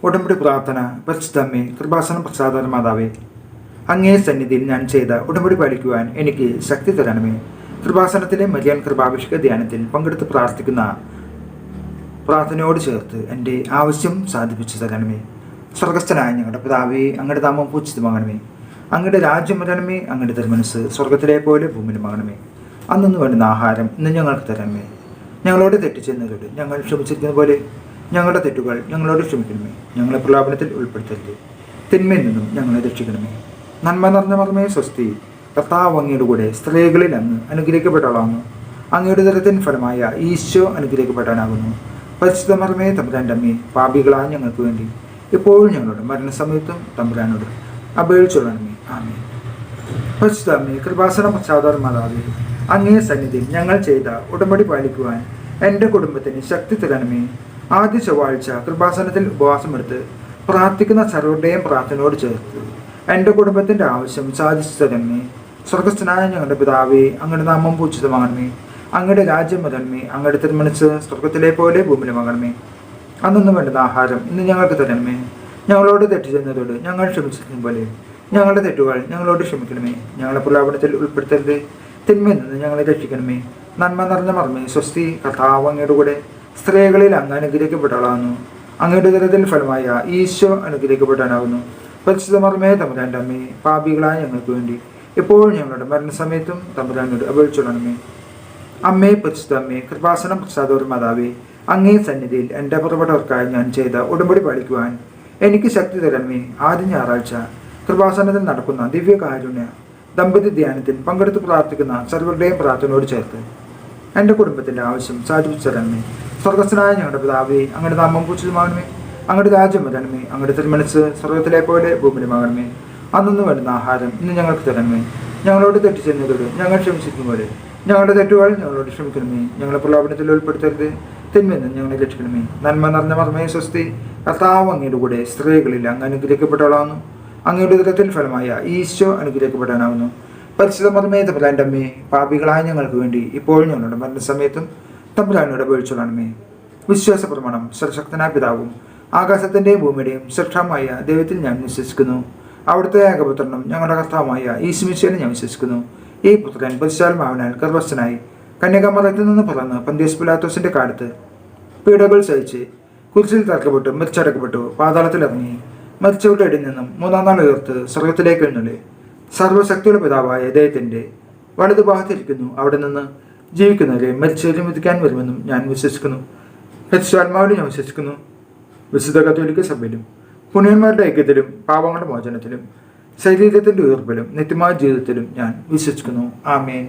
ഉടമ്പടി പ്രാർത്ഥന. പരിശുദ്ധമ്മേ, കൃപാസനം പ്രസാദ മാതാവേ, അങ്ങേ സന്നിധിയിൽ ഞാൻ ചെയ്ത ഉടമ്പടി പാലിക്കുവാൻ എനിക്ക് ശക്തി തരണമേ. കൃപാസനത്തിലെ മരിയാൻ കൃപാഭിഷേക ധ്യാനത്തിൽ പങ്കെടുത്ത് പ്രാർത്ഥിക്കുന്ന പ്രാർത്ഥനയോട് ചേർത്ത് എൻ്റെ ആവശ്യം സാധിപ്പിച്ചു തരണമേ. സ്വർഗസ്ഥനായ ഞങ്ങളുടെ പിതാവേ, അങ്ങയുടെ നാമം പൂജിതമാകണമേ. അങ്ങയുടെ രാജ്യം വരണമേ. അങ്ങയുടെ തിരുമനസ്സ് സ്വർഗത്തിലെ പോലെ ഭൂമിയിലുമാകണമേ. അന്നു വേണ്ടുന്ന ആഹാരം ഇന്ന് ഞങ്ങൾക്ക് തരണമേ. ഞങ്ങളോട് തെറ്റ് ചെയ്യുന്നവരോട് ഞങ്ങൾ ക്ഷമിച്ചിരിക്കുന്ന പോലെ ഞങ്ങളുടെ തെറ്റുകൾ ഞങ്ങളോട് ക്ഷമിക്കണമേ. ഞങ്ങളെ പ്രലോഭനത്തിൽ ഉൾപ്പെടുത്തരുത്, തിന്മയിൽ നിന്നും ഞങ്ങളെ രക്ഷിക്കണമേ. നന്മ നിറഞ്ഞ മർമ്മേ സ്വസ്തി. കർത്താവ് അങ്ങയുടെ കൂടെ സ്ത്രീകളിൽ അങ്ങ് അനുഗ്രഹിക്കപ്പെട്ടവളാകുന്നു. അങ്ങയുടെ ദരത്തിൻ ഫലമായ ഈശോ അനുഗ്രഹിക്കപ്പെടാനാകുന്നു. പരിശുദ്ധ മർമ്മേ തമ്പുരാൻ്റെ അമ്മേ, പാപികളായ ഞങ്ങൾക്ക് വേണ്ടി ഇപ്പോഴും ഞങ്ങളുടെ മരണസമയത്തും തമ്പുരാനോട് അപേക്ഷിച്ചുകൊള്ളണമേ. ആമേൻ. പരിശുദ്ധ അമ്മേ, കൃപാസനം പ്രസാദ മാതാവേ, അങ്ങേ സന്നിധിയിൽ ഞങ്ങൾ ചെയ്ത ഉടമ്പടി പാലിക്കുവാൻ എൻ്റെ കുടുംബത്തിന് ശക്തി തരണമേ. ആദ്യ ചൊവ്വാഴ്ച കൃപാസനത്തിൽ ഉപവാസമെടുത്ത് പ്രാർത്ഥിക്കുന്ന സർവരുടെയും പ്രാർത്ഥനയോട് ചേർത്ത് എൻ്റെ കുടുംബത്തിൻ്റെ ആവശ്യം സാധിച്ചു തരണമേ. സ്വർഗസ്ഥനായ ഞങ്ങളുടെ പിതാവേ, അങ്ങയുടെ നാമം പൂജിതമാകണമേ. അങ്ങയുടെ രാജ്യം വരണമേ. അങ്ങയുടെ തിരുമനസ്സ് സ്വർഗത്തിലെ പോലെ ഭൂമിയിലുമാകണമേ. അന്നൊന്നും വേണ്ടുന്ന ആഹാരം ഇന്ന് ഞങ്ങൾക്ക് തരണമേ. ഞങ്ങളോട് തെറ്റ് ചെയ്യുന്നതോട് ഞങ്ങൾ ക്ഷമിച്ചിരിക്കും പോലെ ഞങ്ങളുടെ തെറ്റുകൾ ഞങ്ങളോട് ക്ഷമിക്കണമേ. ഞങ്ങളെ പ്രലോഭനത്തിൽ ഉൾപ്പെടുത്തരുത്, തിന്മയിൽ നിന്ന് ഞങ്ങളെ രക്ഷിക്കണമേ. നന്മ നിറഞ്ഞ മർമ്മേ സ്വസ്തി. കർത്താവ് അങ്ങയുടെ കൂടെ സ്ത്രീകളിൽ അങ്ങ് അനുഗ്രഹിക്കപ്പെട്ടവളാകുന്നു. അങ്ങയുടെ ദരത്തിൽ ഫലമായ ഈശോ അനുഗ്രഹിക്കപ്പെടാനാകുന്നു. പരിശുദ്ധ മർമ്മേ തമ്പുരാൻ്റെ അമ്മേ, പാപികളായ ഞങ്ങൾക്ക് വേണ്ടി എപ്പോഴും ഞങ്ങളുടെ മരണസമയത്തും തമ്പുരാനോട് അപേക്ഷിച്ചുകൊള്ളണമേ. അമ്മേ, പരിശുദ്ധ അമ്മേ, കൃപാസനം പ്രസാദ മാതാവേ, അങ്ങേ സന്നിധിയിൽ എൻ്റെ പുറപ്പെട്ടവർക്കായി ഞാൻ ചെയ്ത ഉടമ്പടി പാലിക്കുവാൻ എനിക്ക് ശക്തി തരണമേ. ആദ്യ ഞായറാഴ്ച കൃപാസനത്തിൽ നടക്കുന്ന ദിവ്യകാരുണ്യ ദമ്പതി ധ്യാനത്തിൽ പങ്കെടുത്ത് പ്രാർത്ഥിക്കുന്ന സർവരുടെയും പ്രാർത്ഥനയോട് ചേർത്ത് എൻ്റെ കുടുംബത്തിൻ്റെ ആവശ്യം സാധിപ്പിച്ചു തരണമേ. സ്വർഗസ്ഥനായ ഞങ്ങളുടെ പിതാവേ, അങ്ങയുടെ നാമം പൂജിതമാകണമേ. അങ്ങയുടെ രാജ്യം വരണമേ. അങ്ങയുടെ തിരുമനസ്സ് സ്വർഗത്തിലെ പോലെ ഭൂമിയിലുമാകണമേ. അന്നു വേണ്ടുന്ന ആഹാരം ഇന്ന് ഞങ്ങൾക്ക് തരണമേ. ഞങ്ങളോട് തെറ്റ് ചെയ്യുന്നതോട് ഞങ്ങൾ ക്ഷമിച്ചിരിക്കും പോലെ ഞങ്ങളുടെ തെറ്റുകൾ ഞങ്ങളോട് ക്ഷമിക്കണമേ. ഞങ്ങളെ പ്രലോഭനത്തിൽ ഉൾപ്പെടുത്തരുത്, തിന്മയിൽ നിന്ന് ഞങ്ങളെ രക്ഷിക്കണമേ. നന്മ നിറഞ്ഞ മർമ്മേ സ്വസ്തി. കർത്താവ് അങ്ങയുടെ കൂടെ സ്ത്രീകളിൽ അങ്ങ് അനുഗ്രഹിക്കപ്പെട്ടവളാകുന്നു. അങ്ങയുടെ ഉദരത്തിൽ ഫലമായ ഈശോ അനുഗ്രഹിക്കപ്പെടാനാവുന്നു. പരിശുദ്ധ മർമ്മേ തമ്പുരാൻ്റെ അമ്മേ, പാപികളായ ഞങ്ങൾക്ക് വേണ്ടി ഇപ്പോഴും ഞങ്ങളുടെ മരണസമയത്തും തമ്പുരാനോട് അപേക്ഷിച്ചുകൊള്ളണമേ. വിശ്വാസ പ്രമാണം. സർവശക്തനായ പിതാവും ആകാശത്തിൻ്റെയും ഭൂമിയുടെയും സൃഷ്ടാവുമായ ദൈവത്തിൽ ഞാൻ വിശ്വസിക്കുന്നു. അവിടുത്തെ ഏകപുത്രനും ഞങ്ങളുടെ കർത്താവുമായ ഈശോമിശിഹായിൽ ഞാൻ വിശ്വസിക്കുന്നു. ഈ പുത്രൻ പരിശുദ്ധാത്മാവിനാൽ ഗർഭസ്ഥനായി കന്യകാമറിയത്തിൽ നിന്ന് പിറന്ന് പന്തിയോസ് പിലാത്തോസിന്റെ കാലത്ത് പീഡകൾ സഹിച്ച് കുരിശിൽ തറക്കപ്പെട്ടു മരിച്ചടക്കപ്പെട്ടു. പാതാളത്തിലിറങ്ങി മരിച്ചവരുടെ ഇടയിൽ നിന്നും മൂന്നാം നാൾ ഉയർത്ത് സ്വർഗത്തിലേക്ക് എഴുന്നള്ളി സർവ്വശക്തിയുള്ള പിതാവായ ദൈവത്തിന്റെ വലതുഭാഗത്തിരിക്കുന്നു. അവിടെ നിന്ന് ജീവിക്കുന്നവരെ മരിച്ചവരെ വിധിക്കാൻ വരുമെന്നും ഞാൻ വിശ്വസിക്കുന്നു. പരിശുദ്ധാത്മാവിലും ഞാൻ വിശ്വസിക്കുന്നു. വിശുദ്ധ കത്തോലിക്ക സഭയിലും പുണ്യന്മാരുടെ ഐക്യത്തിലും പാപങ്ങളുടെ മോചനത്തിലും ശരീരത്തിന്റെ ഉയർപ്പിലും നിത്യമായ ജീവിതത്തിലും ഞാൻ വിശ്വസിക്കുന്നു. ആമേൻ.